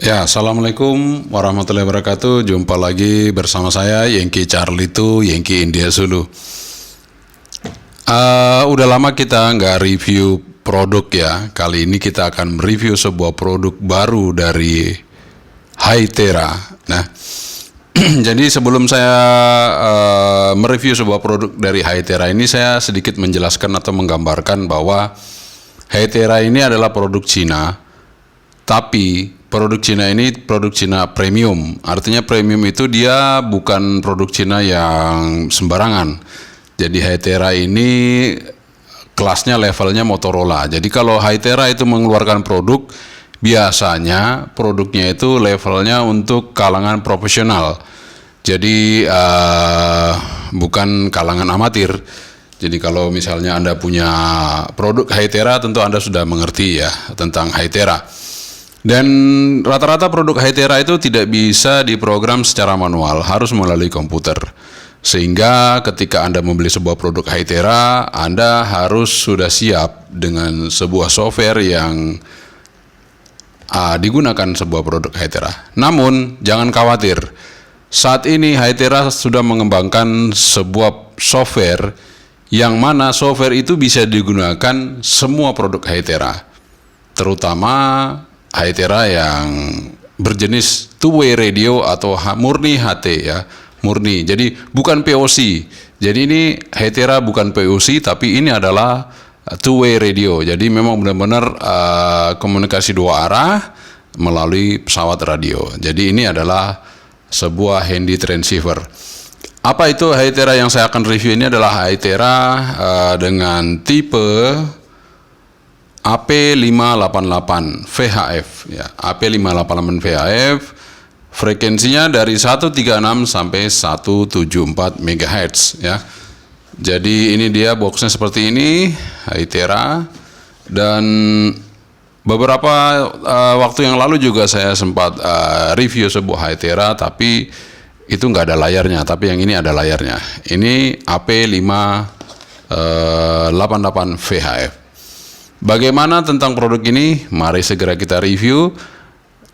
Ya, Assalamualaikum warahmatullahi wabarakatuh. Jumpa lagi bersama saya Yengki Charlie itu Yengki India Zulu. Udah lama kita nggak review produk ya. Kali ini kita akan mereview sebuah produk baru dari Hytera. Nah, jadi sebelum saya mereview sebuah produk dari Hytera ini, saya sedikit menjelaskan atau menggambarkan bahwa Hytera ini adalah produk Cina, tapi produk Cina ini produk Cina premium. Artinya premium itu dia bukan produk Cina yang sembarangan. Jadi Hytera ini kelasnya levelnya Motorola. Jadi kalau Hytera itu mengeluarkan produk, biasanya produknya itu levelnya untuk kalangan profesional. Jadi bukan kalangan amatir. Jadi kalau misalnya Anda punya produk Hytera, tentu Anda sudah mengerti ya tentang Hytera. Dan rata-rata produk Hytera itu tidak bisa diprogram secara manual, harus melalui komputer. Sehingga ketika Anda membeli sebuah produk Hytera, Anda harus sudah siap dengan sebuah software yang digunakan sebuah produk Hytera. Namun, jangan khawatir. Saat ini Hytera sudah mengembangkan sebuah software yang mana software itu bisa digunakan semua produk Hytera. Terutama Hytera yang berjenis two-way radio atau murni HT ya, murni. Jadi bukan POC. Jadi ini Hytera bukan POC, tapi ini adalah two-way radio. Jadi memang benar-benar komunikasi dua arah melalui pesawat radio. Jadi ini adalah sebuah handy transceiver. Apa itu Hytera yang saya akan review ini adalah Hytera dengan tipe AP588 VHF ya, AP588 VHF, frekuensinya dari 136 sampai 174 MHz ya. Jadi ini dia boxnya seperti ini, Hytera. Dan beberapa waktu yang lalu juga saya sempat review sebuah Hytera, tapi itu nggak ada layarnya, tapi yang ini ada layarnya. Ini AP588 VHF. Bagaimana tentang produk ini? Mari segera kita review.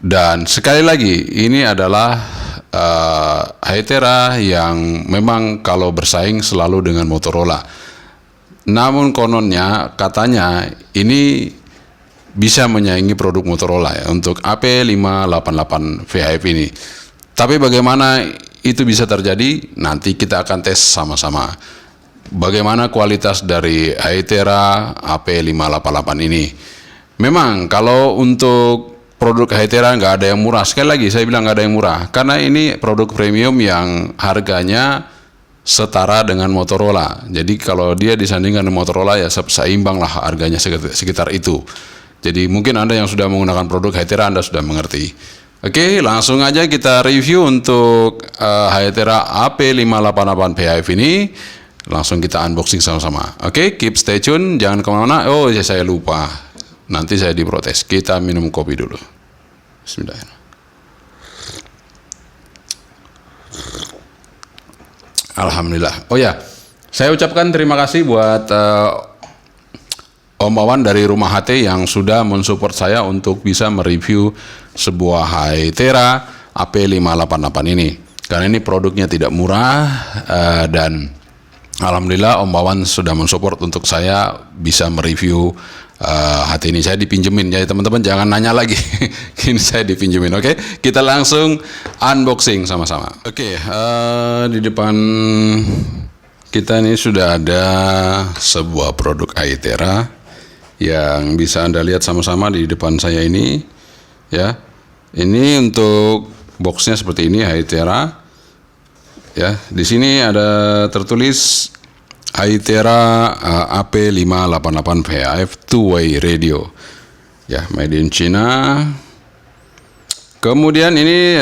Dan sekali lagi, ini adalah Hytera yang memang kalau bersaing selalu dengan Motorola. Namun kononnya, katanya ini bisa menyaingi produk Motorola ya, untuk AP588 VHF ini. Tapi bagaimana itu bisa terjadi? Nanti kita akan tes sama-sama. Bagaimana kualitas dari Hytera AP588 ini. Memang kalau untuk produk Hytera nggak ada yang murah. Sekali lagi saya bilang nggak ada yang murah, karena ini produk premium yang harganya setara dengan Motorola. Jadi kalau dia disandingkan dengan Motorola ya seimbang lah harganya, sekitar itu. Jadi mungkin Anda yang sudah menggunakan produk Hytera Anda sudah mengerti. Oke, langsung aja kita review untuk Hytera AP588 VHF ini. Langsung kita unboxing sama-sama. Oke, keep stay tune, jangan kemana-mana. Oh ya, saya lupa, nanti saya diprotes. Kita minum kopi dulu. Bismillahirrahmanirrahim. Alhamdulillah. Oh ya, saya ucapkan terima kasih buat Om Wawan dari Rumah HT yang sudah mensupport saya untuk bisa mereview sebuah Hytera AP588 ini. Karena ini produknya tidak murah dan alhamdulillah Om Wawan sudah mensupport untuk saya bisa mereview HT ini. Saya dipinjemin ya teman-teman, jangan nanya lagi. Ini saya dipinjemin. Oke, kita langsung unboxing sama-sama. Oke, di depan kita ini sudah ada sebuah produk Hytera yang bisa Anda lihat sama-sama di depan saya ini ya. Ini untuk boxnya seperti ini, Hytera. Ya, di sini ada tertulis Hytera AP588 VHF two-way radio. Ya, made in China. Kemudian ini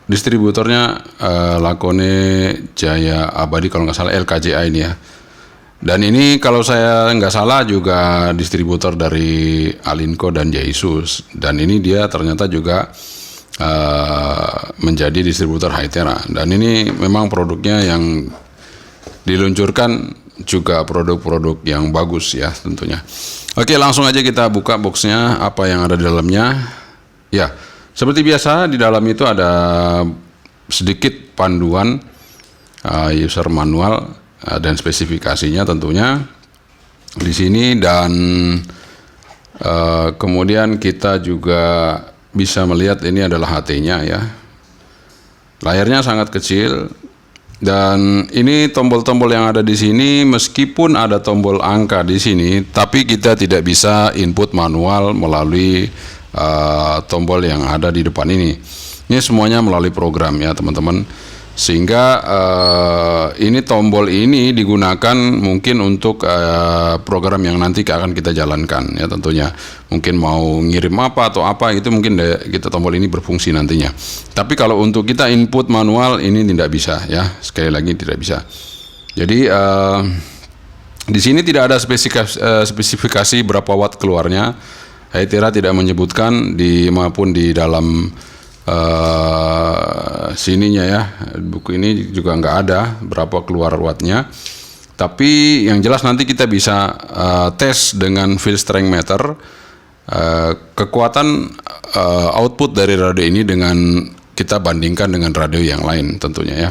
distributornya Lakone Jaya Abadi kalau nggak salah, LKJA ini ya. Dan ini kalau saya nggak salah juga distributor dari Alinco dan Jaisus. Dan ini dia ternyata juga menjadi distributor Hytera. Dan ini memang produknya yang diluncurkan juga produk-produk yang bagus ya tentunya. Oke, langsung aja kita buka boxnya, apa yang ada di dalamnya. Ya, seperti biasa di dalam itu ada sedikit panduan user manual dan spesifikasinya tentunya di sini, dan kemudian kita juga bisa melihat ini adalah HT-nya ya. Layarnya sangat kecil, dan ini tombol-tombol yang ada di sini meskipun ada tombol angka di sini, tapi kita tidak bisa input manual melalui tombol yang ada di depan ini. Ini semuanya melalui program ya teman-teman. Sehingga ini tombol ini digunakan mungkin untuk program yang nanti akan kita jalankan ya tentunya. Mungkin mau ngirim apa atau apa itu mungkin kita tombol ini berfungsi nantinya. Tapi kalau untuk kita input manual ini tidak bisa ya. Sekali lagi tidak bisa. Jadi di sini tidak ada spesifikasi berapa watt keluarnya. Hytera tidak menyebutkan maupun di dalam sininya ya, buku ini juga nggak ada berapa keluar wattnya, tapi yang jelas nanti kita bisa tes dengan field strength meter kekuatan output dari radio ini dengan kita bandingkan dengan radio yang lain tentunya ya.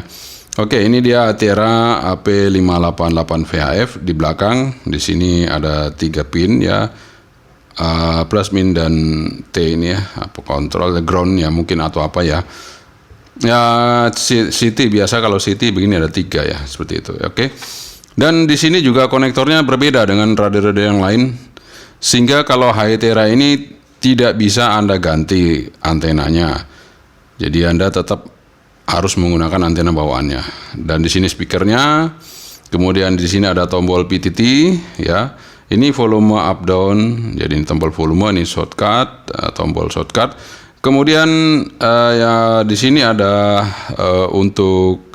Oke, ini dia Hytera AP588 VHF. Di belakang di sini ada 3 pin ya, plus, min, dan T ini ya, apa kontrol ground ya mungkin atau apa ya. Ya CT biasa, kalau CT begini ada 3 ya, seperti itu. Oke. Dan di sini juga konektornya berbeda dengan radio-radio yang lain, sehingga kalau Hytera ini tidak bisa Anda ganti antenanya. Jadi Anda tetap harus menggunakan antena bawaannya. Dan di sini speakernya, kemudian di sini ada tombol PTT ya. Ini volume up down, jadi ini tombol volume, ini shortcut, tombol shortcut. Kemudian ya di sini ada untuk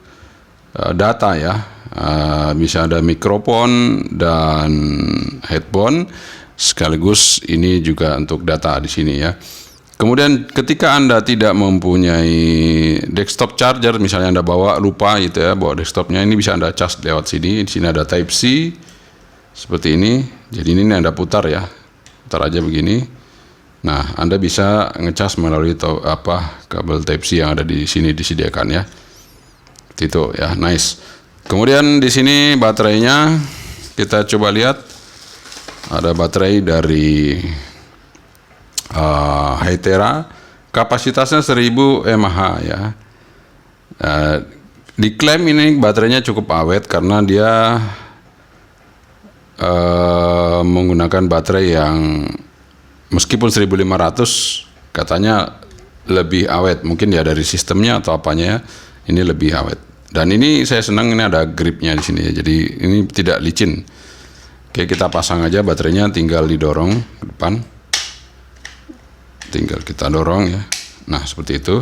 data ya, bisa ada mikrofon dan headphone, sekaligus ini juga untuk data di sini ya. Kemudian ketika Anda tidak mempunyai desktop charger, misalnya Anda lupa gitu ya, bawa desktopnya, ini bisa Anda cas lewat sini. Di sini ada Type C seperti ini. Jadi ini Anda putar ya, putar aja begini. Nah, Anda bisa ngecas melalui kabel Type C yang ada di sini disediakan ya. Itu ya, nice. Kemudian di sini baterainya kita coba lihat. Ada baterai dari Hytera, kapasitasnya 1000 mAh ya. Diklaim ini baterainya cukup awet karena dia menggunakan baterai yang meskipun 1500 katanya lebih awet, mungkin ya dari sistemnya atau apanya ya, ini lebih awet. Dan ini saya senang, ini ada gripnya di sini ya, jadi ini tidak licin. Oke, kita pasang aja baterainya, tinggal didorong ke depan, tinggal kita dorong ya. Nah seperti itu,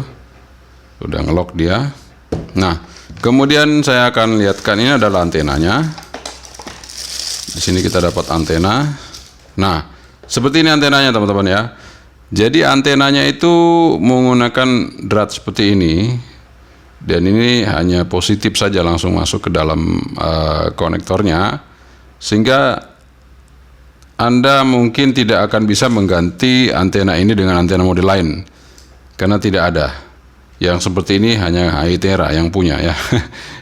udah ngelock dia. Nah kemudian saya akan lihatkan, ini adalah antenanya. Di sini kita dapat antena. Nah, seperti ini antenanya teman-teman ya. Jadi antenanya itu menggunakan drat seperti ini, dan ini hanya positif saja langsung masuk ke dalam konektornya, sehingga Anda mungkin tidak akan bisa mengganti antena ini dengan antena model lain, karena tidak ada. Yang seperti ini hanya Hytera yang punya ya.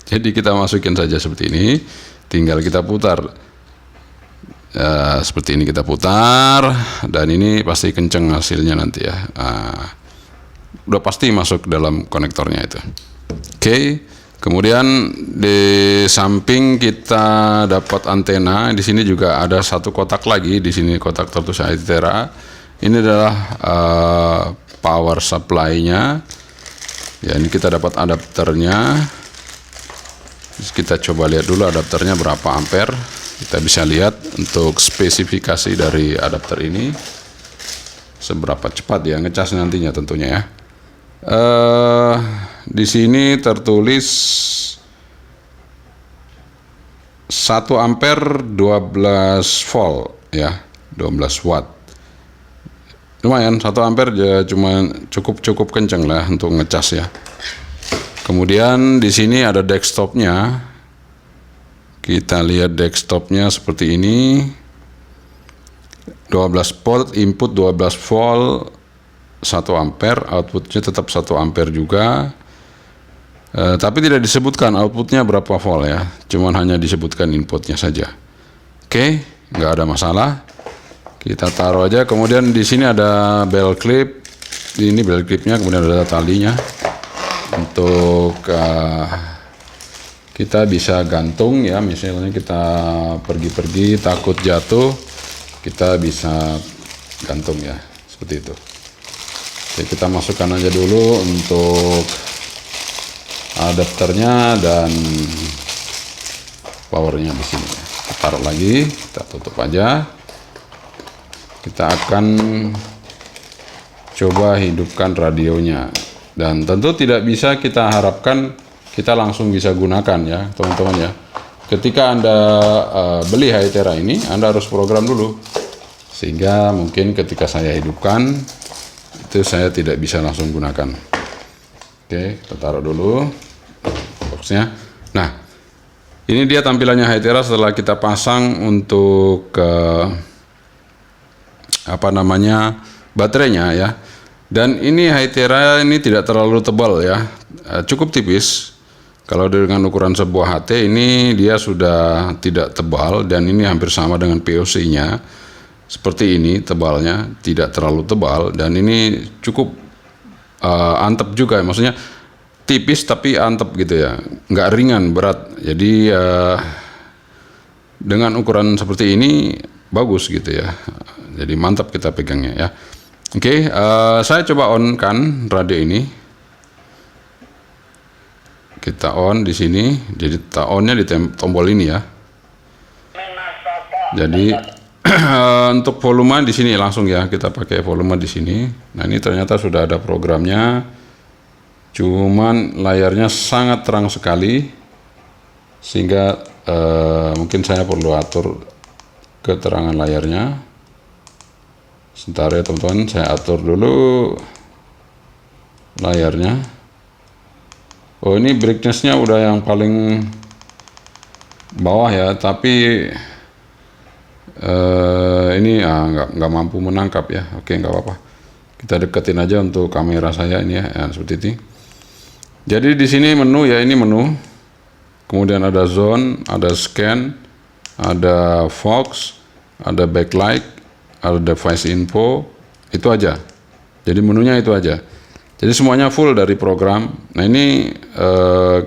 Jadi kita masukin saja seperti ini, tinggal kita putar. Seperti ini kita putar, dan ini pasti kenceng hasilnya nanti ya. Udah pasti masuk dalam konektornya itu. Oke. Kemudian di samping kita dapat antena, di sini juga ada satu kotak lagi. Di sini kotak tertulis Hytera. Ini adalah power supply-nya. Ya, ini kita dapat adapternya. Kita coba lihat dulu adapternya berapa ampere. Kita bisa lihat untuk spesifikasi dari adapter ini seberapa cepat ya ngecas nantinya tentunya ya. Di sini tertulis 1 ampere 12 volt ya, 12 watt. Lumayan, 1 ampere ya, cuma cukup kenceng lah untuk ngecas ya. Kemudian di sini ada desktopnya. Kita lihat desktopnya seperti ini. 12 volt, input 12 volt, 1 ampere, outputnya tetap 1 ampere juga. Tapi tidak disebutkan outputnya berapa volt ya, cuman hanya disebutkan inputnya saja. Oke, nggak ada masalah. Kita taruh aja. Kemudian di sini ada bell clip, ini bell clipnya, kemudian ada talinya untuk kita bisa gantung ya. Misalnya kita pergi-pergi takut jatuh, kita bisa gantung ya, seperti itu. Oke, kita masukkan aja dulu untuk adapternya dan powernya di sini. Kita taruh lagi, kita tutup aja. Kita akan coba hidupkan radionya, dan tentu tidak bisa kita harapkan kita langsung bisa gunakan ya teman-teman ya. Ketika Anda beli Hytera ini, Anda harus program dulu, sehingga mungkin ketika saya hidupkan itu saya tidak bisa langsung gunakan. Oke, kita taruh dulu boxnya. Nah, ini dia tampilannya Hytera setelah kita pasang untuk baterainya ya. Dan ini Hytera ini tidak terlalu tebal ya, cukup tipis. Kalau dengan ukuran sebuah HT ini dia sudah tidak tebal, dan ini hampir sama dengan POC-nya. Seperti ini tebalnya, tidak terlalu tebal, dan ini cukup antep juga, maksudnya tipis tapi antep gitu ya, nggak ringan berat. Jadi dengan ukuran seperti ini bagus gitu ya, jadi mantap kita pegangnya ya. Oke, saya coba on kan radio ini. Kita on di sini, jadi kita onnya di tombol ini ya. Jadi untuk volume di sini langsung ya, kita pakai volume di sini. Nah, ini ternyata sudah ada programnya, cuman layarnya sangat terang sekali, sehingga mungkin saya perlu atur keterangan layarnya. Sebentar ya teman-teman, saya atur dulu layarnya. Oh, ini brightness-nya udah yang paling bawah ya, tapi ini nggak mampu menangkap ya. Oke, nggak apa-apa, kita deketin aja untuk kamera saya ini ya, seperti ini. Jadi di sini menu ya, ini menu, kemudian ada zone, ada scan, ada Fox, ada backlight, ada device info, itu aja. Jadi menunya itu aja. Jadi semuanya full dari program. Nah, ini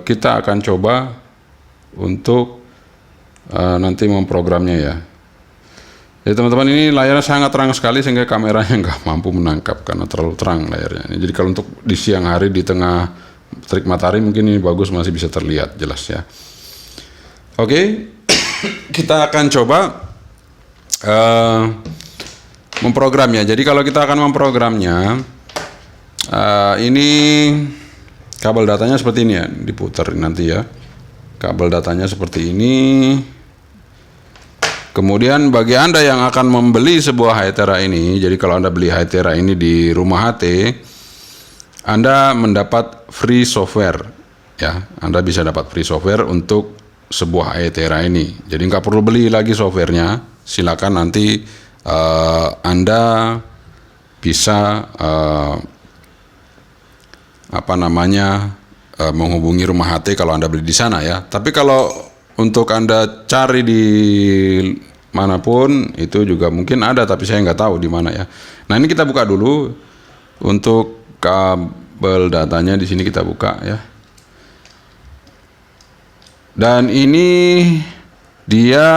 kita akan coba untuk nanti memprogramnya ya. Jadi teman-teman, ini layarnya sangat terang sekali sehingga kameranya nggak mampu menangkap karena terlalu terang layarnya. Jadi kalau untuk di siang hari di tengah terik matahari mungkin ini bagus, masih bisa terlihat jelas ya. Oke, kita akan coba memprogramnya. Jadi kalau kita akan memprogramnya, ini kabel datanya seperti ini ya, diputar nanti ya. Kabel datanya seperti ini. Kemudian bagi Anda yang akan membeli sebuah Hytera ini, jadi kalau Anda beli Hytera ini di rumah HT, Anda mendapat free software ya. Anda bisa dapat free software untuk sebuah Hytera ini. Jadi nggak perlu beli lagi softwarenya. Silakan nanti Anda bisa menghubungi rumah HT kalau Anda beli di sana ya. Tapi kalau untuk Anda cari di manapun itu juga mungkin ada, tapi saya nggak tahu di mana ya. Nah, ini kita buka dulu untuk kabel datanya. Di sini kita buka ya. Dan ini dia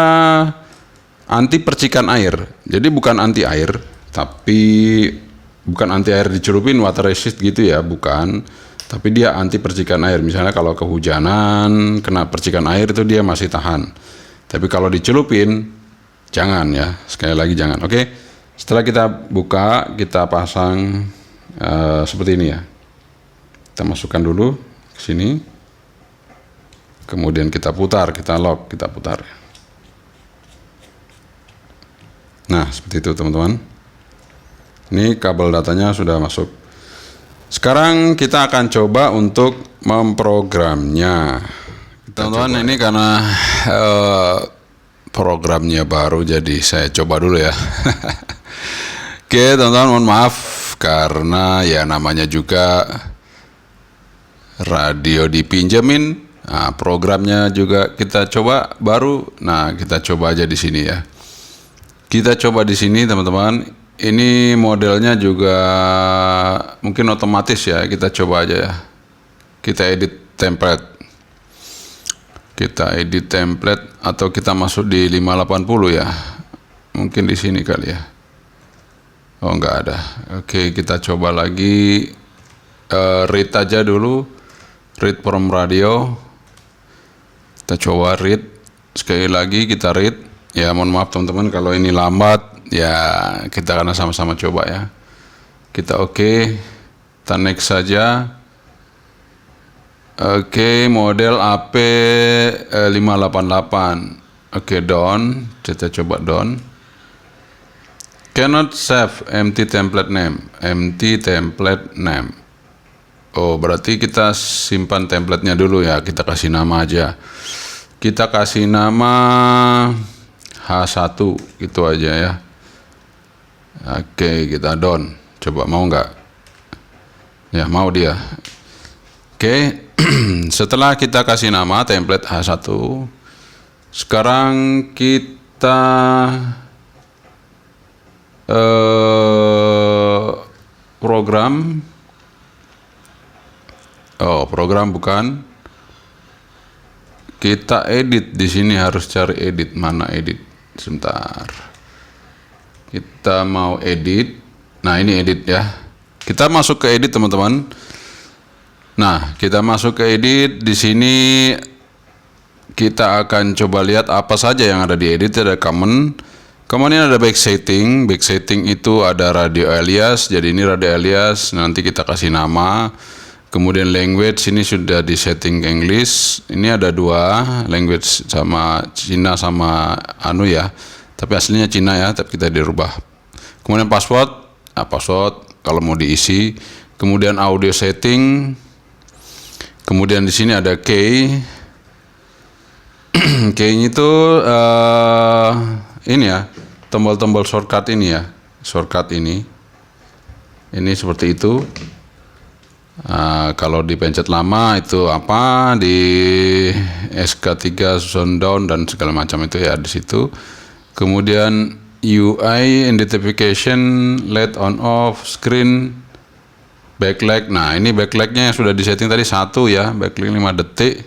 anti percikan air. Jadi bukan anti air, tapi bukan anti air dicelupin water resist gitu ya, bukan. Tapi dia anti percikan air. Misalnya kalau kehujanan kena percikan air itu dia masih tahan. Tapi kalau dicelupin jangan ya. Sekali lagi jangan. Oke. Setelah kita buka, kita pasang seperti ini ya. Kita masukkan dulu ke sini. Kemudian kita putar, kita lock, kita putar. Nah, seperti itu teman-teman. Ini kabel datanya sudah masuk. Sekarang kita akan coba untuk memprogramnya. Teman-teman, ini karena programnya baru, jadi saya coba dulu ya. Oke teman-teman, mohon maaf karena ya namanya juga radio dipinjemin. Nah, programnya juga kita coba baru. Nah, kita coba aja di sini ya. Kita coba di sini teman-teman. Ini modelnya juga mungkin otomatis ya. Kita coba aja ya. Kita edit template. Kita edit template atau kita masuk di 580 ya. Mungkin di sini kali ya. Oh, enggak ada. Oke, kita coba lagi read aja dulu. Read from radio. Kita coba read. Sekali lagi kita read. Ya, mohon maaf teman-teman kalau ini lambat. Ya, kita akan sama-sama coba ya. Kita oke. Kita next saja. Oke, model AP588. Oke, done. Kita coba done. Cannot save empty template name. Empty template name. Oh, berarti kita simpan templatenya dulu ya. Kita kasih nama aja. Kita kasih nama H1 gitu aja ya. Oke, kita done. Coba mau nggak? Ya, mau dia. Oke. Setelah kita kasih nama template H1, sekarang kita program. Oh, program bukan. Kita edit di sini, harus cari edit. Mana edit? Sebentar. Kita mau edit. Nah, ini edit ya. Kita masuk ke edit teman-teman. Nah, kita masuk ke edit. Di sini kita akan coba lihat apa saja yang ada di edit. Ada common. Common ini ada back setting. Back setting itu ada radio alias. Jadi ini radio alias. Nanti kita kasih nama. Kemudian language ini sudah di setting English. Ini ada dua language, sama Cina sama anu ya. Tapi aslinya Cina ya. Tapi kita dirubah. Kemudian password. Nah, password kalau mau diisi. Kemudian audio setting. Kemudian di sini ada key. Key itu ini ya, tombol-tombol shortcut ini ya, shortcut ini seperti itu. Kalau dipencet lama itu apa, di SK3 zone down dan segala macam itu ya di situ. Kemudian UI identification, LED on off, screen, backlight. Nah, ini backlightnya yang sudah disetting tadi 1 ya, backlight 5 detik.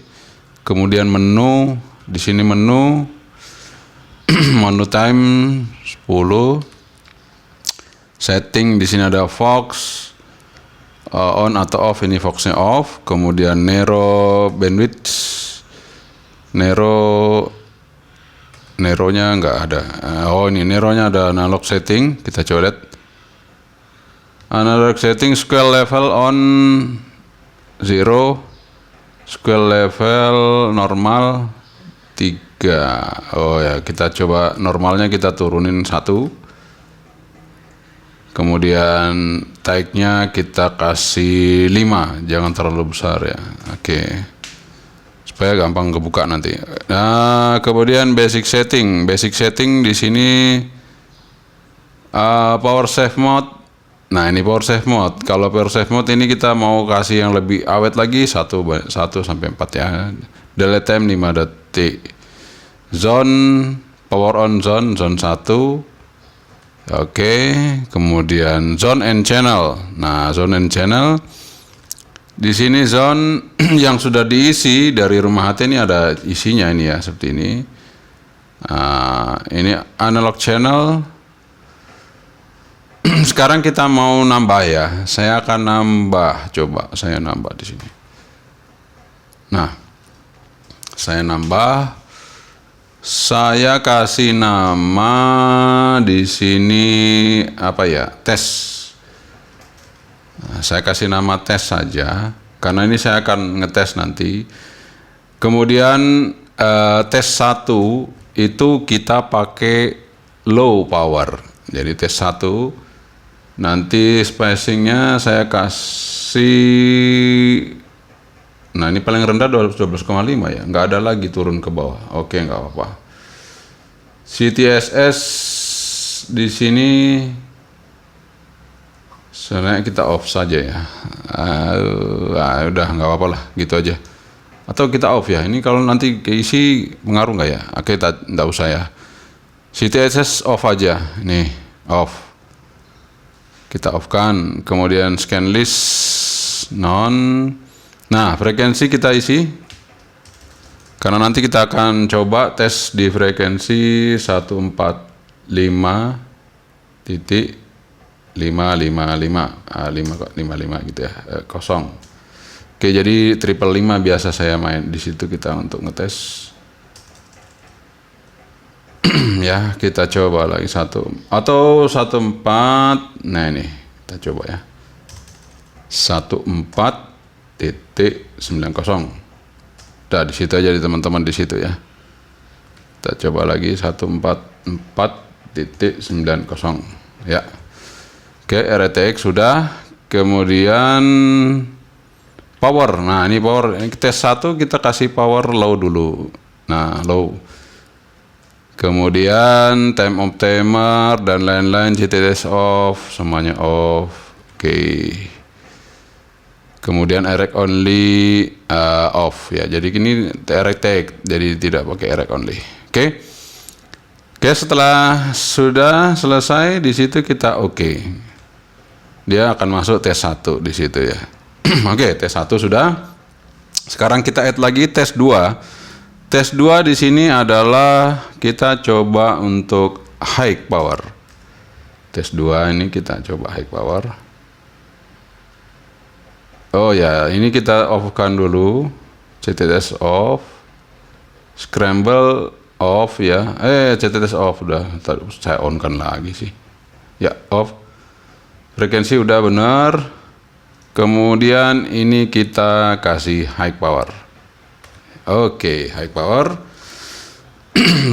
Kemudian menu, di sini menu menu time 10. Setting di sini ada Fox on atau off, ini Foxnya off. Kemudian narrow bandwidth, narrownya enggak ada. Oh, ini narrownya ada analog setting, kita coba lihat. Analog setting scale level on 0, scale level normal 3. Oh ya, kita coba normalnya kita turunin 1. Kemudian tag-nya kita kasih 5, jangan terlalu besar ya. Oke. Supaya gampang kebuka nanti. Nah, kemudian basic setting. Basic setting di sini power save mode. Nah, ini power save mode. Kalau power save mode ini kita mau kasih yang lebih awet lagi, 1 sampai 4 ya. Delete time 5 detik. Zone, power on zone 1. Oke, kemudian zone and channel. Nah, zone and channel. Di sini zone yang sudah diisi dari rumah HT ini ada isinya ini ya, seperti ini. Ini analog channel. Sekarang kita mau nambah ya. Saya akan nambah, coba saya nambah di sini. Nah, saya nambah. Saya kasih nama di sini apa ya? Tes. Nah, saya kasih nama tes saja karena ini saya akan ngetes nanti. Kemudian tes 1 itu kita pakai low power. Jadi tes 1 nanti spacingnya saya kasih, nah ini paling rendah 12,5 ya, nggak ada lagi turun ke bawah. Oke, nggak apa-apa. CTSS di sini Sebenarnya kita off saja ya. Udah nggak apa-apa lah, gitu aja. Atau kita off ya. Ini kalau nanti keisi pengaruh nggak ya? Oke, nggak usah ya. CTSS off aja. Nih, off. Kita off kan. Kemudian scan list non. Nah, frekuensi kita isi. Karena nanti kita akan coba tes di frekuensi 145.555 gitu ya, kosong. Oke, jadi 555 biasa saya main di situ kita untuk ngetes. Ya, kita coba lagi satu atau 14. Nah, ini kita coba ya. 14.90. Udah di situ aja di teman-teman di situ ya. Kita coba lagi 144.90 ya. Oke, RTX sudah. Kemudian power. Nah, ini power. Ini tes 1 kita kasih power low dulu. Nah, low. Kemudian time of timer dan lain-lain, CTS off, semuanya off. Oke. Kemudian erect only off ya. Jadi ini erect take, jadi tidak pakai erect only. Oke. Oke, setelah sudah selesai di situ kita oke. Dia akan masuk tes 1 di situ ya. Oke, tes 1 sudah. Sekarang kita add lagi tes 2. Tes 2 di sini adalah kita coba untuk high power. Tes 2 ini kita coba high power. Oh ya, ini kita off-kan dulu. CTS off. Scramble off ya. CTS off udah. Saya on-kan lagi sih. Ya, off. Frekuensi udah benar. Kemudian ini kita kasih high power. Oke, high power.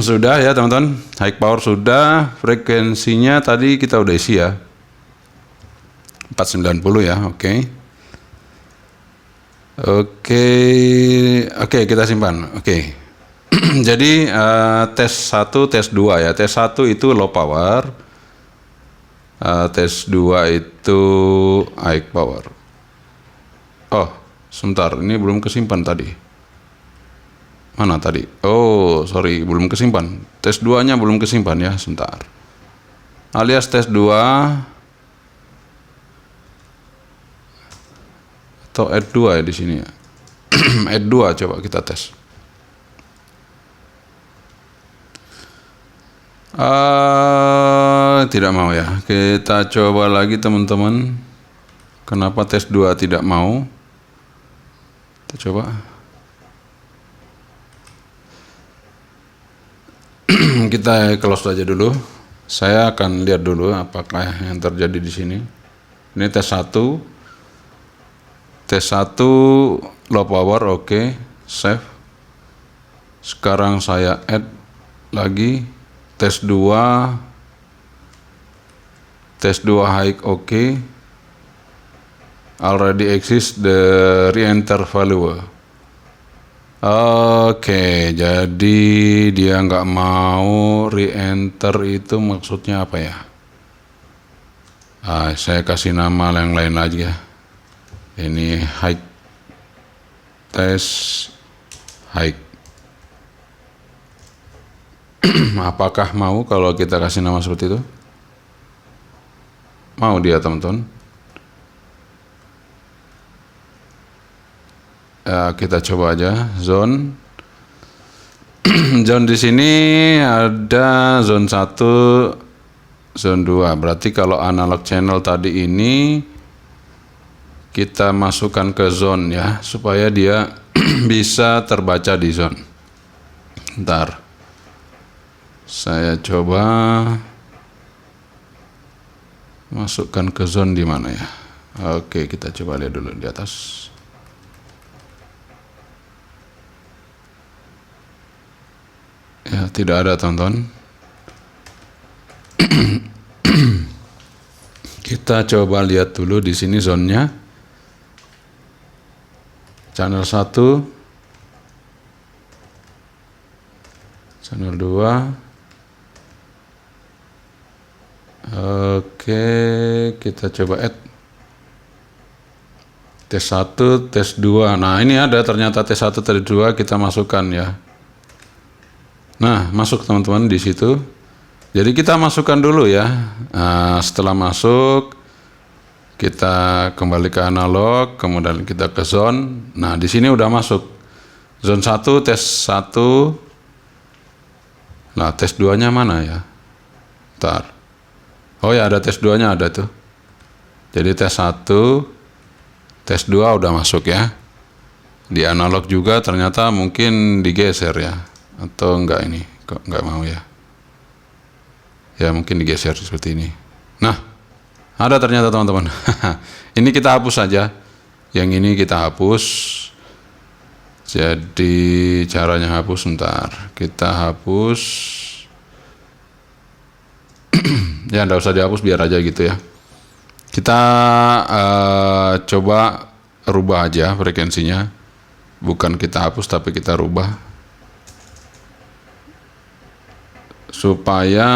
Sudah ya, teman-teman. High power sudah. Frekuensinya tadi kita udah isi ya. 490 ya, oke. Oke, kita simpan. Oke. Jadi tes 1, tes 2 ya. Tes 1 itu low power. Tes 2 itu high power. Oh, sebentar. Ini belum kesimpan tadi. Mana tadi? Oh, sorry, belum kesimpan. Tes 2-nya belum kesimpan ya, sebentar. Alias tes 2 atau add 2 ya di sini ya. Add 2 coba kita tes. Tidak mau ya. Kita coba lagi teman-teman. Kenapa tes 2 tidak mau? Kita coba. Kita close aja dulu. Saya akan lihat dulu apakah yang terjadi di sini. Ini tes 1. Tes 1 low power, oke. Save. Sekarang saya add lagi. Tes 2. Tes 2 high, oke. Already exist the re-enter value. Oke, jadi dia nggak mau re-enter itu maksudnya apa ya? Saya kasih nama yang lain lagi ya. Ini high test high. Apakah mau kalau kita kasih nama seperti itu? Mau dia, teman-teman? Ya, kita coba aja zone. Zone di sini ada zone 1, zone 2. Berarti kalau analog channel tadi ini kita masukkan ke zone ya, supaya dia bisa terbaca di zone. Ntar saya coba masukkan ke zone di mana ya. Oke, kita coba lihat dulu di atas. Ya, tidak ada, teman-teman. Kita coba lihat dulu di sini zonnya. Channel 1, channel 2. Oke, kita coba add. Tes 1, tes 2. Nah, ini ada ternyata tes 1, tes 2 kita masukkan ya. Nah, masuk teman-teman di situ. Jadi kita masukkan dulu ya. Nah, setelah masuk, kita kembali ke analog, kemudian kita ke zone. Nah, di sini udah masuk. Zone 1, tes 1. Nah, tes 2-nya mana ya? Bentar. Oh ya, ada tes 2-nya ada tuh. Jadi tes 1, tes 2 udah masuk ya. Di analog juga ternyata mungkin digeser ya. Atau enggak ini, kok enggak mau ya. Ya mungkin digeser seperti ini. Nah, ada ternyata teman-teman. Ini kita hapus saja. Yang ini kita hapus. Jadi caranya hapus bentar. Kita hapus. Ya enggak usah dihapus, biar aja gitu ya. Kita coba rubah aja frekuensinya. Bukan kita hapus tapi kita rubah. Supaya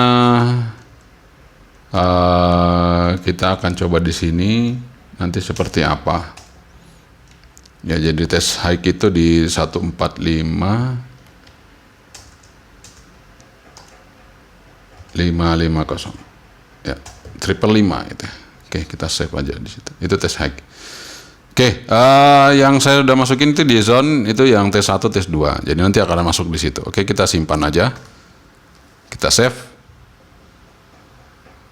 kita akan coba di sini nanti seperti apa ya. Jadi tes high itu di 145 550 ya, 555 gitu. Oke, kita save aja di situ. Itu tes high. Oke, yang saya udah masukin itu di zone itu yang tes 1, tes 2. Jadi nanti akan masuk di situ. Oke, kita simpan aja. Kita save.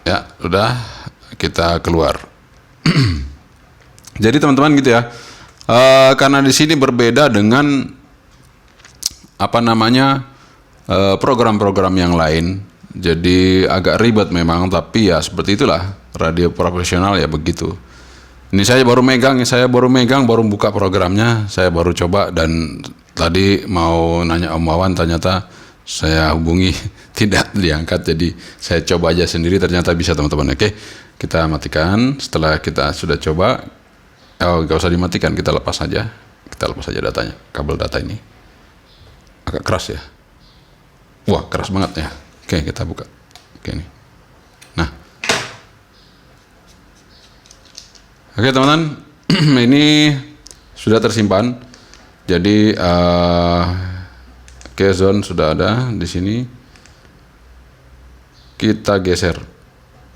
Ya, udah, kita keluar. Jadi teman-teman gitu ya. Karena di sini berbeda dengan apa namanya program-program yang lain. Jadi agak ribet memang, tapi ya seperti itulah radio profesional ya begitu. Ini saya baru megang, baru buka programnya, saya baru coba dan tadi mau nanya Om Wawan ternyata saya hubungi tidak diangkat, jadi saya coba aja sendiri ternyata bisa teman-teman. Oke, kita matikan. Setelah kita sudah coba, gak usah dimatikan, kita lepas saja datanya, kabel data ini agak keras ya. Wah, keras banget ya. Oke, kita buka. Oke, ini. Nah, oke teman-teman, ini sudah tersimpan. Jadi zone sudah ada di sini. Kita geser.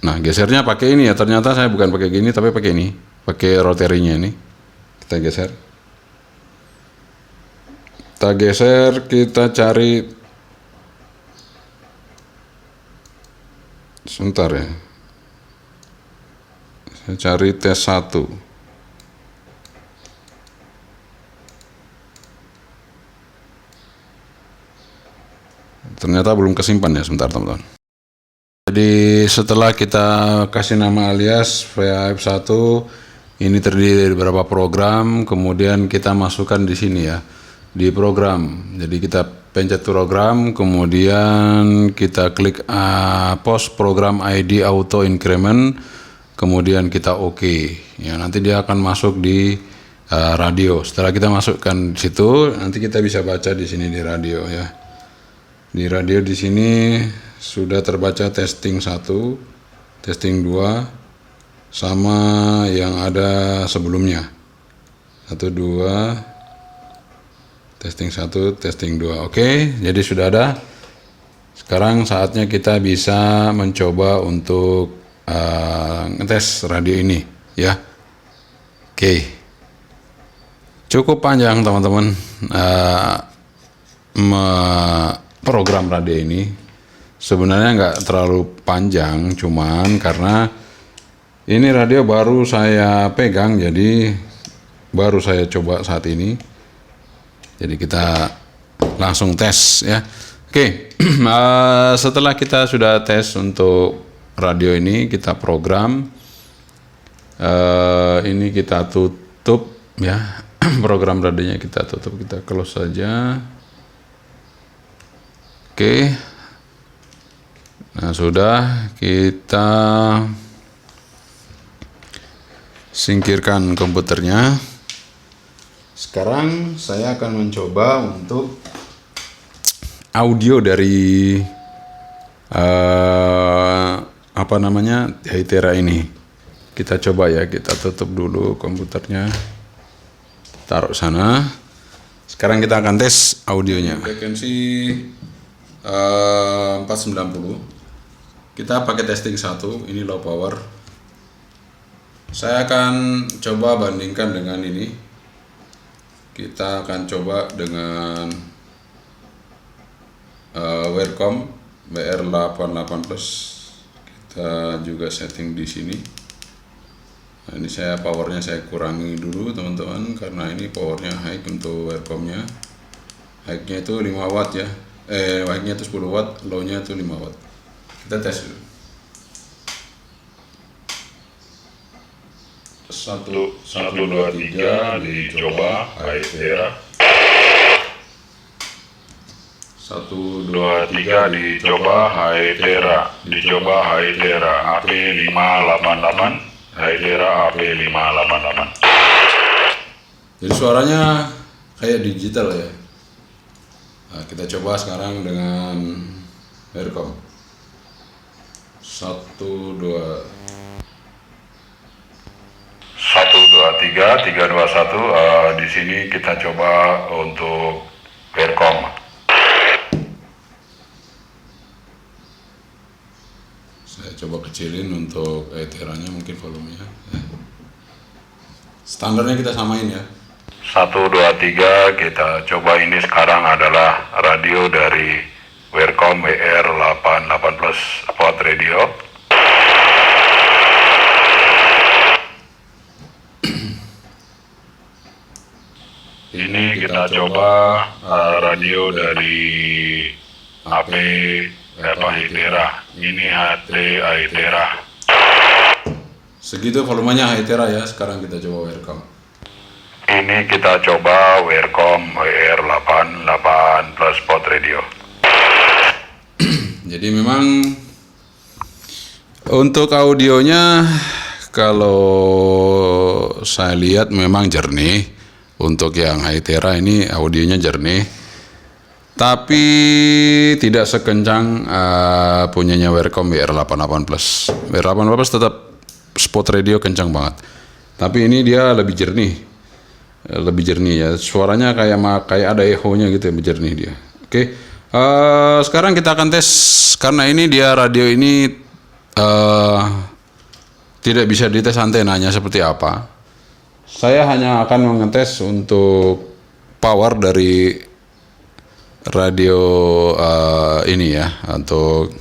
Nah, gesernya pakai ini ya. Ternyata saya bukan pakai gini, tapi pakai ini, pakai roterinya ini. Kita geser. Kita cari. Sebentar ya. Saya cari tes 1. Ternyata belum kesimpan ya, sebentar teman-teman. Jadi setelah kita kasih nama alias VHF1, ini terdiri dari beberapa program, kemudian kita masukkan di sini ya, di program. Jadi kita pencet program, kemudian kita klik post program ID auto increment, kemudian kita OK. Ya, nanti dia akan masuk di radio. Setelah kita masukkan di situ, nanti kita bisa baca di sini di radio ya. Di radio di sini sudah terbaca testing 1, testing 2, sama yang ada sebelumnya. 1, 2, testing 1, testing 2. Oke, jadi sudah ada. Sekarang saatnya kita bisa mencoba untuk ngetes radio ini ya. Oke. Cukup panjang teman-teman program radio ini. Sebenarnya nggak terlalu panjang, cuman karena ini radio baru saya pegang, jadi baru saya coba saat ini. Jadi kita langsung tes ya. Oke, setelah kita sudah tes untuk radio ini, kita program. Ini kita tutup ya. Program radionya kita tutup, kita close saja. Oke. Nah, sudah, kita singkirkan komputernya. Sekarang saya akan mencoba untuk audio dari apa namanya, Hytera ini. Kita coba ya, kita tutup dulu komputernya. taruh sana. Sekarang kita akan tes audionya. Frekuensi 490. Kita pakai testing 1, ini low power. Saya akan coba bandingkan dengan ini. Kita akan coba dengan Welcome WR88 Plus. Kita juga setting di sini. Nah, ini powernya saya kurangi dulu teman-teman, karena ini powernya high untuk Welcome-nya. High-nya itu 5 watt ya. High-nya itu 10 watt, low-nya itu 5 watt. Kita tes dulu. 1, 2, 3 dicoba Hytera. 1, 2, 3 dicoba Hytera. AP588. Hytera AP588. Jadi suaranya kayak digital ya. Nah, kita coba sekarang dengan Welcome. 1, 2 3 2 1. Di sini kita coba untuk Welcome. Saya coba kecilin untuk Hytera-nya, mungkin volumenya. Standarnya kita samain ya. 1, 2, 3 kita coba. Ini sekarang adalah radio dari Welcome WR88 Plus Spot Radio. Ini kita coba radio dari Hytera. Ini Hytera. Segitu volumenya Hytera ya. Sekarang kita coba Welcome. Ini kita coba Welcome WR88 Plus Spot Radio. Jadi memang untuk audionya kalau saya lihat memang jernih. Untuk yang Hytera ini audionya jernih, tapi tidak sekencang punyanya Welcome WR88 Plus. WR88 Plus tetap spot radio kencang banget, tapi ini dia lebih jernih ya. Suaranya kayak ada echo-nya gitu, lebih jernih dia. Oke. Sekarang kita akan tes, karena ini dia radio ini tidak bisa dites antenanya seperti apa. Saya hanya akan mengetes untuk power dari radio ini ya, untuk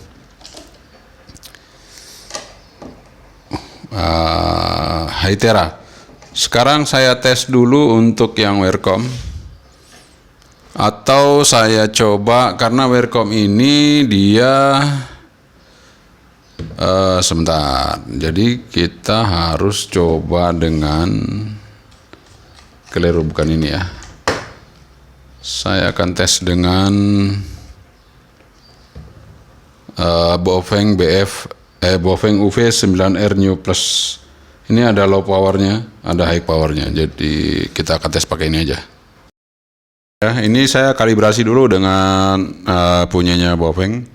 Hytera. Sekarang saya tes dulu untuk yang Welcome, atau saya coba, karena Welcome ini dia sebentar. Jadi kita harus coba dengan keliru, bukan ini ya. Saya akan tes dengan Baofeng Baofeng UV9R New Plus. Ini ada low powernya, ada high powernya. Jadi kita akan tes pakai ini aja. Ya, ini saya kalibrasi dulu dengan punyanya Baofeng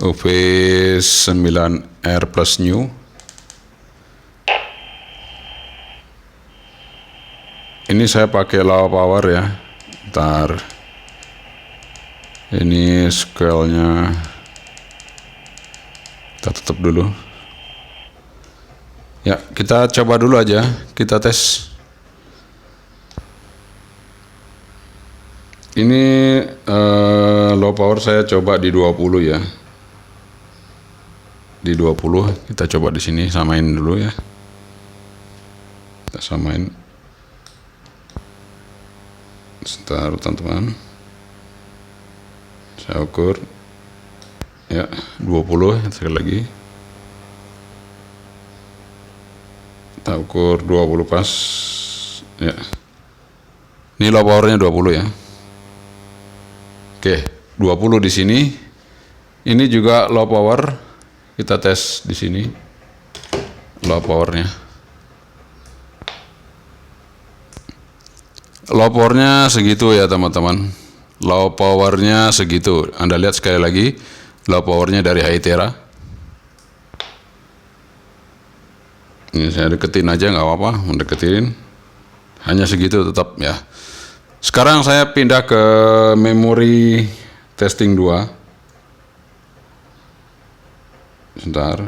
UV9R Plus New. Ini saya pakai low power ya. Ntar ini scale-nya kita tutup dulu. Ya, kita coba dulu aja. Kita tes. Ini low power saya coba di 20 ya. Di 20 kita coba di sini, samain dulu ya. Kita samain. Sebentar teman-teman, saya ukur ya 20 sekali lagi, kita ukur 20 pas ya. Ini low powernya 20 ya. Oke, 20 di sini. Ini juga low power, kita tes di sini low powernya. Low powernya segitu ya teman-teman. Low powernya segitu. Anda lihat sekali lagi, low powernya dari Hytera. Ini saya deketin aja, nggak apa-apa, mendeketin. hanya segitu tetap ya. Sekarang saya pindah ke memori testing 2. Sebentar.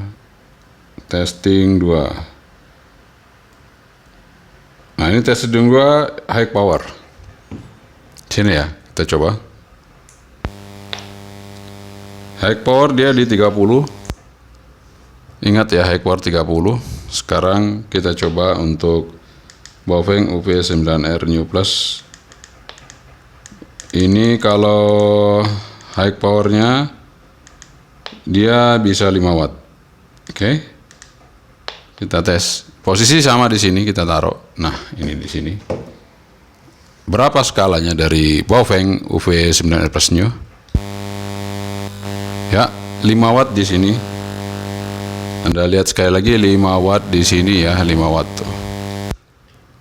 Testing 2. Nah, ini testing 2 high power. Sini ya, kita coba. High power dia di 30. Ingat ya, high power 30. Sekarang kita coba untuk Baofeng UV9R New Plus. Ini kalau high powernya dia bisa 5 watt. Oke. Kita tes. Posisi sama di sini kita taruh. Nah, ini di sini. Berapa skalanya dari Baofeng UV9R Plus New? Ya, 5 watt di sini. Anda lihat sekali lagi 5 watt di sini ya, 5 watt tuh.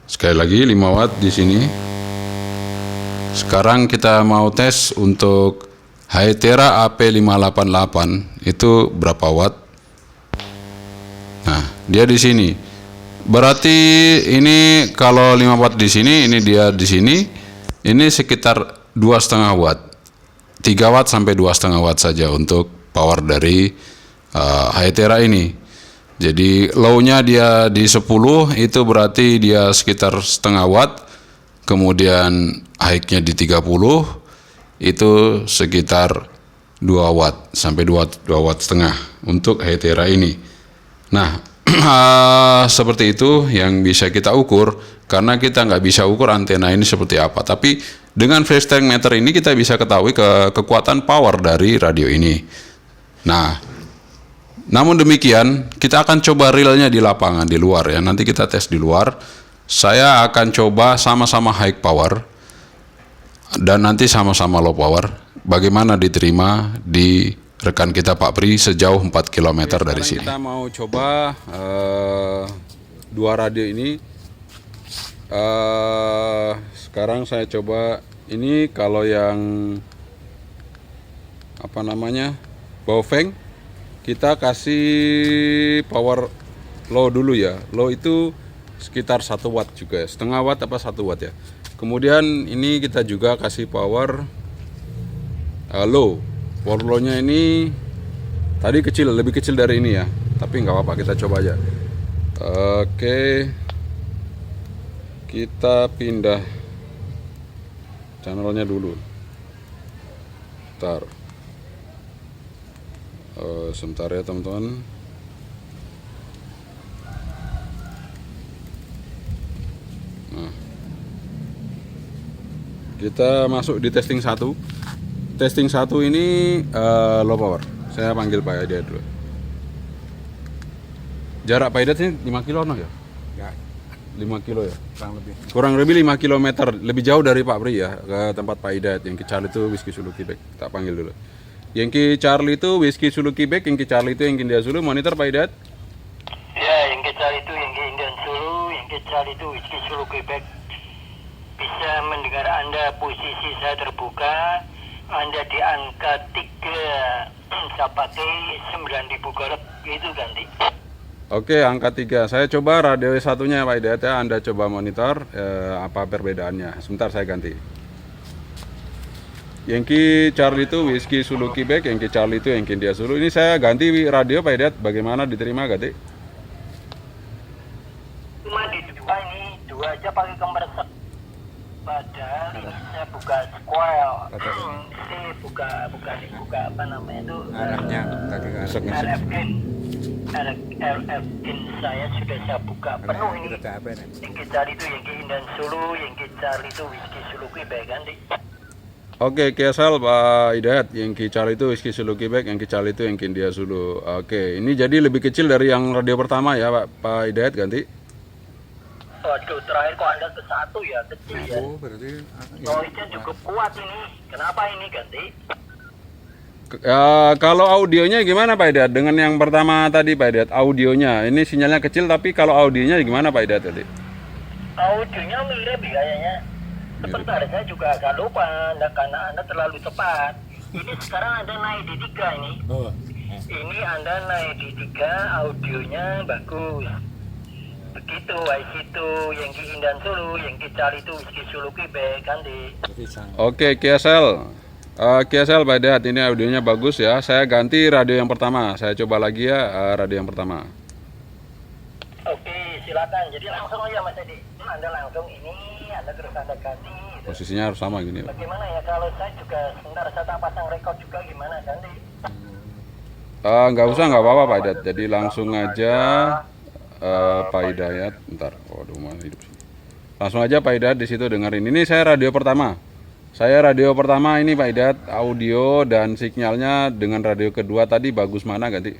Sekali lagi 5 watt di sini. Sekarang kita mau tes untuk Hytera AP588 itu berapa watt? Nah, dia di sini. Berarti ini kalau 5 watt di sini, ini dia di sini. Ini sekitar 2,5 watt. 3 watt sampai 2,5 watt saja untuk power dari Hytera ini. Jadi low-nya dia di 10, itu berarti dia sekitar setengah watt. Kemudian high-nya di 30, itu sekitar 2 watt sampai 2 watt setengah untuk Hytera ini. Nah, seperti itu yang bisa kita ukur, karena kita nggak bisa ukur antena ini seperti apa. Tapi dengan phase strength meter ini kita bisa ketahui kekuatan power dari radio ini. Nah, namun demikian, kita akan coba realnya di lapangan, di luar ya. Nanti kita tes di luar. Saya akan coba sama-sama high power dan nanti sama-sama low power. Bagaimana diterima di rekan kita Pak Pri sejauh 4 km dari sini. Kita mau coba dua radio ini. Sekarang saya coba ini kalau yang apa namanya Baofeng. Kita kasih power low dulu ya. Low itu sekitar 1 watt juga ya. Setengah watt apa 1 watt ya. Kemudian ini kita juga kasih power low. Power low-nya ini tadi kecil, lebih kecil dari ini ya. Tapi nggak apa-apa, kita coba aja. Oke. Kita pindah channelnya dulu. Bentar. Sebentar ya teman-teman. Nah, kita masuk di testing 1. Testing 1 ini low power. Saya panggil Pak Hidayat dulu. Jarak Pak Hidayat ini 5 kilo no ya? Ya, 5 kilo ya? kurang lebih. Kurang lebih 5 km. Lebih jauh dari Pak Pri ya, ke tempat Pak Hidayat yang kecal itu Whiskey Zulu Quebec. Tak panggil dulu. Yankee Charlie itu Whiskey Zulu Quebec, Yankee Charlie itu Yankee India Zulu. Monitor Pak Hidayat. Ya, Yankee Charlie itu Yankee Indian Zulu, Yankee Charlie itu Whiskey Zulu Quebec. Bisa mendengar Anda, posisi saya terbuka. Anda di angka 3, saya pakai 9.000 korek, itu ganti. Oke, angka 3. Saya coba radio satunya Pak Hidayat ya. Anda coba monitor apa perbedaannya. Sebentar saya ganti. Yankee Charlie itu Whiskey Zulu Quebec, Yankee Charlie itu Yankee India Zulu. Ini saya ganti radio Pak Hidayat. Bagaimana diterima ganti? Cuma di dua ini, dua aja pakai kompresor. Padahal ini saya buka square. Saya buka apa namanya itu? Arahnya tadi ke arah. RF in saya sudah saya buka penuh ini. Yankee Charlie itu Yankee Indian Zulu, Yankee Charlie itu Whiskey Zulu Quebec ganti. Oke, KSL Pak Hidayat, Yankee Charlie itu Whiskey Zulu Quebec, Yankee Charlie itu Yankee India Zulu. Oke, ini jadi lebih kecil dari yang radio pertama ya Pak Hidayat ganti. Waduh, terakhir kok Anda ke 1 ya, kecil ya. Oh, berarti Noise-nya cukup kuat ini. Kenapa ini ganti? Kalau audionya gimana Pak Hidayat? Dengan yang pertama tadi Pak Hidayat, audionya ini sinyalnya kecil, tapi kalau audionya gimana Pak Hidayat tadi? Audionya mirip kayaknya. Sebentar, saya juga agak lupa karena Anda terlalu cepat. Ini sekarang Anda naik di 3 ini. oh, Ini Anda naik di 3, audionya bagus. begitu, situ Yankee Indian Zulu, Yankee Charlie itu Whiskey Zulu Quebec ganti. Oke, KSL. KSL Pak Hidayat, ini audionya bagus ya. Saya ganti radio yang pertama. Saya coba lagi ya radio yang pertama. Oke, silakan. Jadi langsung aja Mas Edi. Anda langsung ini, Anda terus Anda ganti. Gitu. Posisinya harus sama gini. Bagaimana ya kalau saya juga sebentar saya tak pasang rekod juga gimana ganti? Nggak usah, nggak apa-apa Pak Hidayat. Jadi langsung aja Pak Hidayat. Bentar, waduh mana hidup sini. Langsung aja Pak Hidayat di situ dengerin. Ini saya radio pertama. Saya radio pertama ini Pak Hidayat, audio dan sinyalnya dengan radio kedua tadi bagus mana ganti?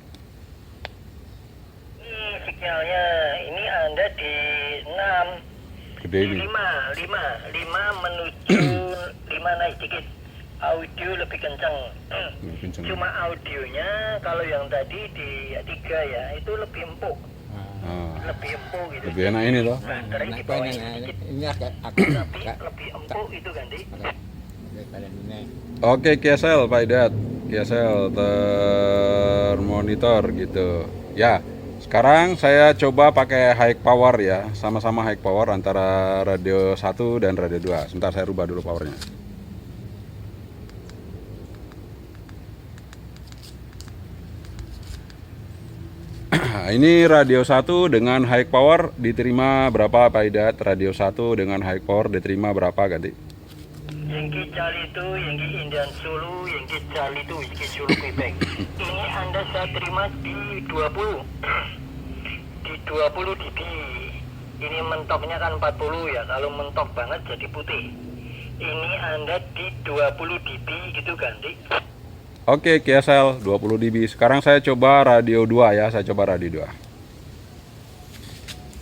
Sinyalnya ini Anda di 6. Gede ini. 5 menuju 5 naik dikit. Audio lebih kencang. Kenceng. Cuma audionya kalau yang tadi di 3 ya itu lebih empuk. Lebih empuk gitu. Lebih enak ini loh. Baterai di bawah Ini agak tapi lebih empuk itu ganti. Oke, KSL Pak Hidayat. KSL termonitor gitu. Ya, sekarang saya coba pakai high power ya. Sama-sama high power antara radio 1 dan radio 2. Sebentar saya rubah dulu powernya. Ini radio 1 dengan high power diterima berapa Pak Hidayat? Radio 1 dengan high power diterima berapa ganti? Yankee Charlie itu Yankee Indian Zulu, Yankee Charlie itu Whiskey Zulu Quebec. Ini Anda saya terima di 20. Di 20 dB. Ini mentoknya kan 40 ya. Kalau mentok banget jadi putih. Ini Anda di 20 dB gitu ganti. Oke, KSL 20 dB. Sekarang saya coba radio 2 ya. Saya coba radio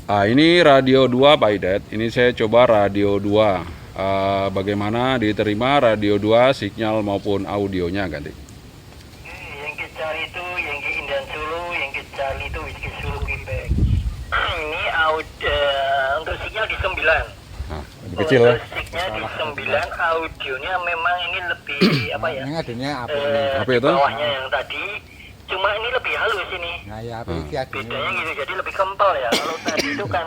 2. Ini radio 2 Pak Hidayat. Ini saya coba radio 2. Bagaimana diterima radio 2 sinyal maupun audionya ganti? Yankee Charlie itu Yankee Indian Zulu, Yankee Charlie itu Whiskey Zulu Quebec. Ini untuk sinyal di 9. Lebih kecil ya? Untuk sinyal di 9, audionya memang ini lebih apa ya? Ini adanya apa? Apa itu? Bawahnya yang tadi, cuma ini lebih halus ini. Nah ya apa iki adanya? Bedanya gitu, jadi lebih kental ya. Kalau tadi itu kan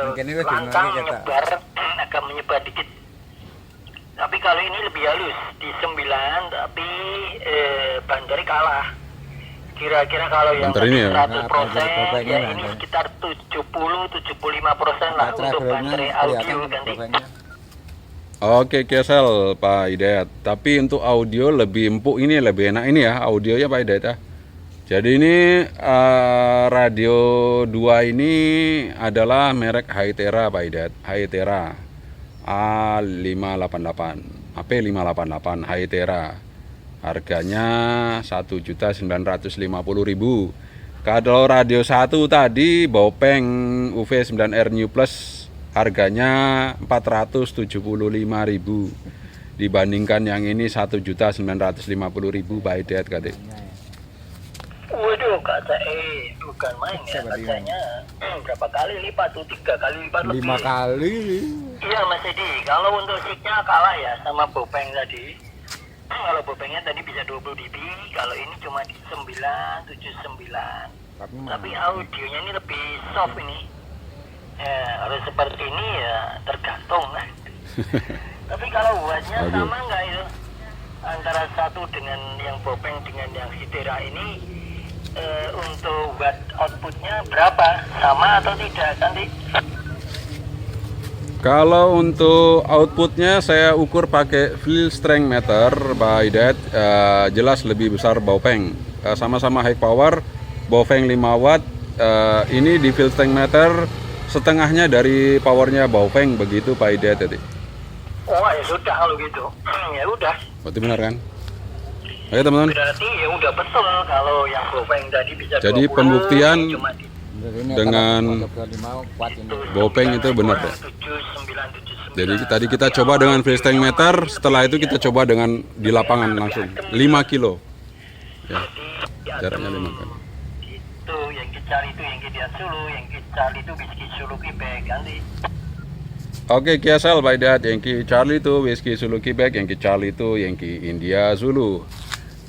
Mungkin ini lebih lantang menarik ya, Pak. menyebar, agak menyebar dikit. Tapi kalau ini lebih halus di 9, tapi Bandari kalah. Kira-kira kalau yang Banter ini ya? 100% ya ini sekitar 70-75% lah untuk baterai audio ganti. Oke, KSL Pak Hidayat. Tapi untuk audio lebih empuk ini, lebih enak ini ya audionya Pak Hidayat ya. Jadi ini radio 2 ini adalah merek Hytera Pak Hidayat. Hytera A588, AP588 Hytera. Harganya 1.950.000. Kalau radio 1 tadi Baopeng UV9R New Plus harganya 475.000. Dibandingkan yang ini 1.950.000 Pak Hidayat katanya. Waduh, kata bukan main ya, katanya berapa kali lipat tuh, 3 kali lipat lebih. 5 kali. Iya Mas Edi, kalau untuk signal kalah ya sama Baopeng tadi. Kalau Baopengnya tadi bisa 20 dB, kalau ini cuma di 979. Tapi audionya ini lebih soft ini. Ya, kalau seperti ini ya tergantung lah. Tapi kalau buatnya sama nggak itu? Antara satu dengan yang Baopeng dengan yang Hytera ini untuk watt outputnya berapa? Sama atau tidak nanti? Kalau untuk outputnya saya ukur pakai field strength meter Pak Hidayat, jelas lebih besar Baopeng. Sama-sama high power, Baopeng 5 watt. Ini di field strength meter setengahnya dari powernya Baopeng, begitu Pak Hidayat tadi. Oh ya sudah kalau gitu. Ya udah. Berarti benar kan? Oke teman-teman. Berarti ya udah betul kalau yang Baopeng tadi bisa 20. Jadi pembuktian cuma di dengan Baopeng itu benar ya. 7979. Jadi tadi kita coba dengan field strength meter, setelah itu kita coba dengan di lapangan langsung 5 kilo. Ya, jaraknya 5 kilo. Itu yang kita cari itu yang kita Zulu, yang kita cari itu Whiskey Zulu Quebec ganti. Oke, KSL Pak Hidayat, Yankee Charlie itu Whiskey Zulu Quebec, Yankee Charlie itu Yankee India Zulu.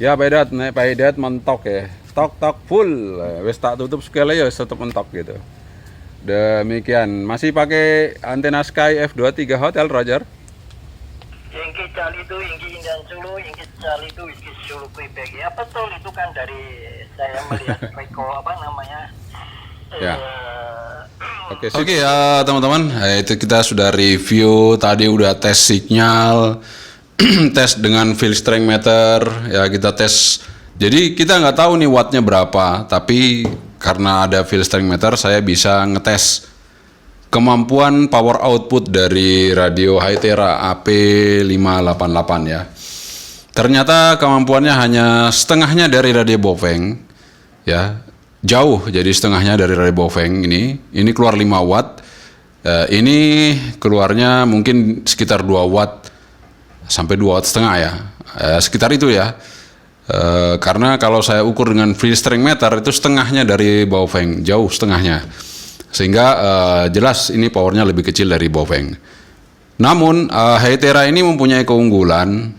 Ya Pak Hidayat, Pak Hidayat mentok ya. Tok full. Wes tak tutup sekali ya tetap mentok gitu. Demikian. Masih pakai antena Sky F23 Hotel, Roger? Yankee Charlie itu Yankee Indian Zulu, Yankee Charlie itu Whiskey Zulu Quebec. Ya betul itu kan dari saya melihat apa namanya. Ya. Oke ya teman-teman, itu kita sudah review tadi, udah tes sinyal, tes dengan field strength meter, ya kita tes. Jadi kita nggak tahu nih wattnya berapa, tapi karena ada field strength meter saya bisa ngetes kemampuan power output dari radio Hytera AP588 ya. Ternyata kemampuannya hanya setengahnya dari radio Baofeng ya. Jauh, jadi setengahnya dari radio Baofeng ini keluar 5 watt, ini keluarnya mungkin sekitar 2 watt sampai 2 watt setengah ya, sekitar itu ya, karena kalau saya ukur dengan field strength meter itu setengahnya dari Baofeng, jauh setengahnya, sehingga jelas ini powernya lebih kecil dari Baofeng. Namun Hytera ini mempunyai keunggulan,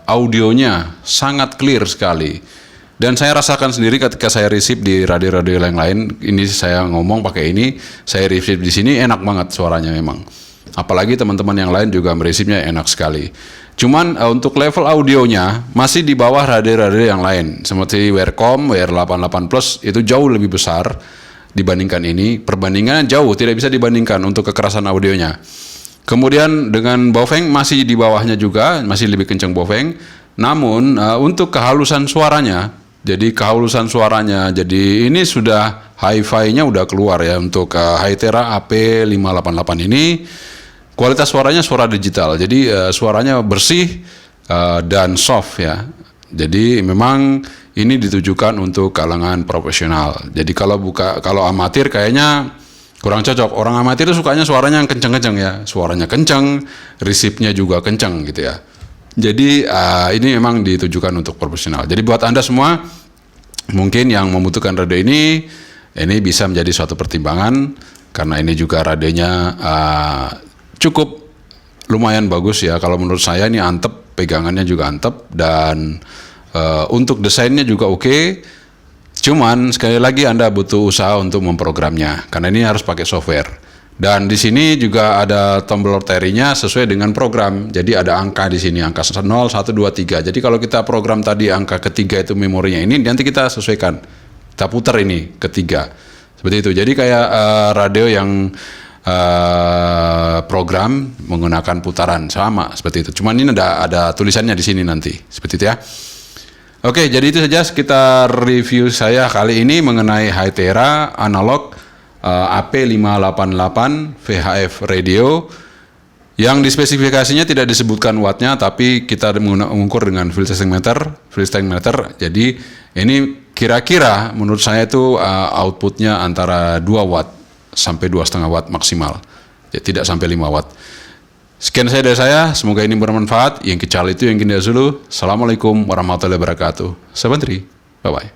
audionya sangat clear sekali. Dan saya rasakan sendiri ketika saya receive di radio-radio yang lain, ini saya ngomong pakai ini, saya receive di sini enak banget suaranya memang. Apalagi teman-teman yang lain juga mereceive-nya enak sekali. Cuman untuk level audionya masih di bawah radio-radio yang lain, seperti Wearcom, WR88 Plus itu jauh lebih besar dibandingkan ini. Perbandingannya jauh, tidak bisa dibandingkan untuk kekerasan audionya. Kemudian dengan Baofeng masih di bawahnya juga, masih lebih kencang Baofeng. Namun untuk kehalusan suaranya, jadi ini sudah hi-fi-nya udah keluar ya untuk Hytera AP588 ini. Kualitas suaranya suara digital, jadi suaranya bersih dan soft ya. Jadi memang ini ditujukan untuk kalangan profesional. Jadi kalau amatir kayaknya kurang cocok. Orang amatir itu sukanya suaranya yang kenceng-kenceng ya. Suaranya kenceng, receive-nya juga kenceng gitu ya. Jadi ini memang ditujukan untuk profesional. Jadi buat Anda semua mungkin yang membutuhkan radio ini bisa menjadi suatu pertimbangan, karena ini juga radionya cukup lumayan bagus ya. Kalau menurut saya ini antep, pegangannya juga antep, dan untuk desainnya juga oke. Cuman sekali lagi Anda butuh usaha untuk memprogramnya, karena ini harus pakai software. Dan di sini juga ada tombol terinya sesuai dengan program. Jadi ada angka di sini, angka 0, 1, 2, 3. Jadi kalau kita program tadi angka ketiga itu memorinya ini, nanti kita sesuaikan. Kita putar ini ketiga. Seperti itu. Jadi kayak radio yang program menggunakan putaran sama seperti itu. Cuman ini ada tulisannya di sini nanti. Seperti itu ya. Oke, jadi itu saja sekitar review saya kali ini mengenai Hytera analog AP588 VHF radio, yang di spesifikasinya tidak disebutkan wattnya, tapi kita mengukur dengan field strength meter. Jadi ini kira-kira menurut saya itu outputnya antara 2 watt sampai 2,5 watt maksimal, ya, tidak sampai 5 watt. Sekian dari saya, semoga ini bermanfaat. Yang kecil itu yang India Zulu. Assalamualaikum warahmatullahi wabarakatuh. Sabandri, bye bye.